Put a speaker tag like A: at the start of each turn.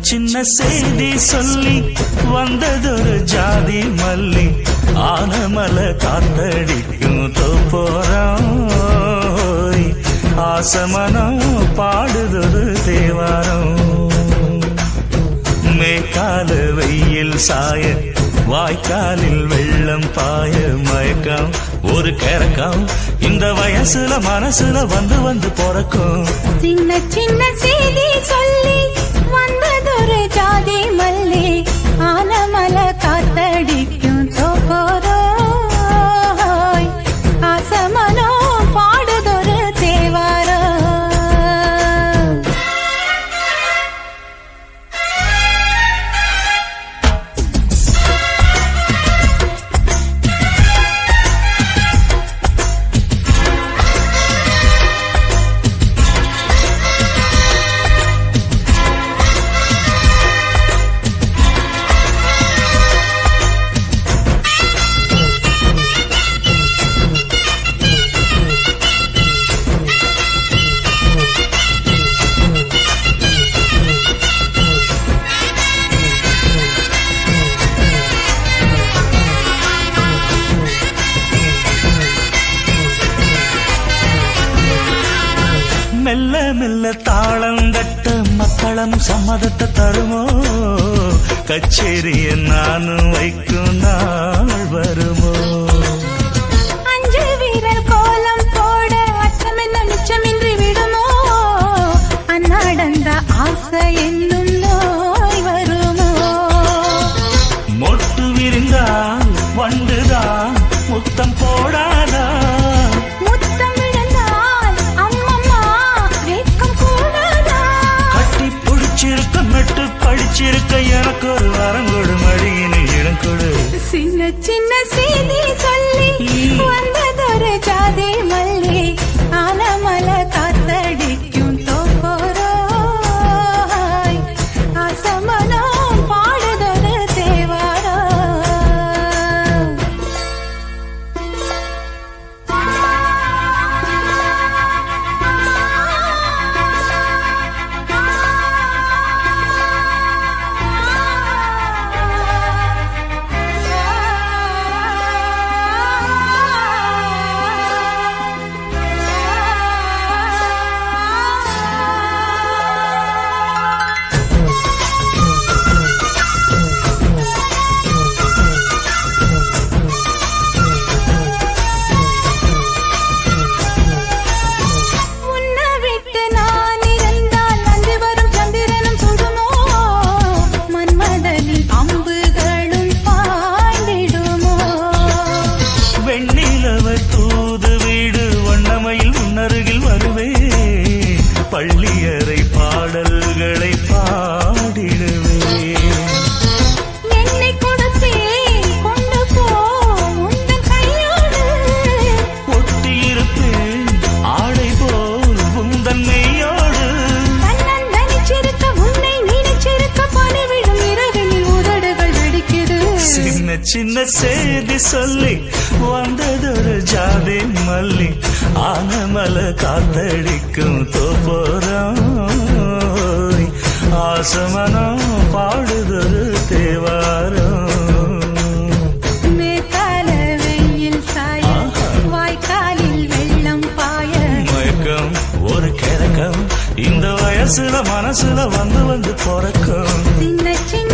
A: சின்ன செய்தி சொல்லி வந்ததொரு ஜாதி மல்லி ஆனமல காத்தடிக்கும் தோப்போரம் ஆசமனம் பாடுதொரு தேவாரம் மேற்கால வெயில் சாய வாய்க்காலில் வெள்ளம் பாய மயக்கம் ஒரு கரக்கம் இந்த வயசுல மனசுல வந்து வந்து பிறக்கும்
B: சின்ன சின்ன செய்தி சொல்லி வந்ததொரு ஜாதி மல்லி ஆனமல காத்தடிக்கும் தோப்போரோய் ஆசமனோ பாடுதொரு தேவாரோ
A: மெல்ல மெல்ல தாளம் தட்ட மக்களும் சம்மதத்தை தருமோ கச்சேரிய நானும் வைக்கும் நாள் வருமோ
B: அஞ்சு வீரர் கோலம் போட அச்சமென்ன மிச்சமின்றி விடுமோ அந்நாடந்த ஆசை என்னும் நோய் வருமோ
A: மொட்டு விரிந்தால் வண்டுதான் முத்தம் போடாதா படிச்சிருக்க எனக்கு ஒரு வாரம் கொடு மடியின இடம் கொடு
B: சின்ன சின்ன செய்தி சொல்லி வந்ததொரு ஜாதி மல்லி ஆனமல காத்தடிக்கும் தோப்போரோய் ஆசமனோ பாடுதொரு தேவாரோ பள்ளியறை பாடல்களை பாடிடுவே என்னை கொடுத்தே கொண்டு போ உந்தன் கையோடு
A: ஒட்டியிருப்பேன் ஆடை போல் உந்தன் மெய்யோடு
B: தன்னன் நினைச்சிருக்க உன்னை நினைச்சிருக்க பணிவிடும் இரவினில் உதடுகள் வெடிக்குது
A: சின்ன சின்ன செய்தி சொல்லி வந்ததொரு ஜாதி மல்லி ஆனமல காத்தடிக்கும் தோப்போரம் ஆசமனம் பாடுதொரு தேவாரம்
B: மேற்கால வெயில் சாய வாய்க்காலில் வெள்ளம் பாய
A: மயக்கம் ஒரு கரக்கம் இந்த வயசுல மனசுல வந்து வந்து பிறக்கும்
B: சின்ன சின்ன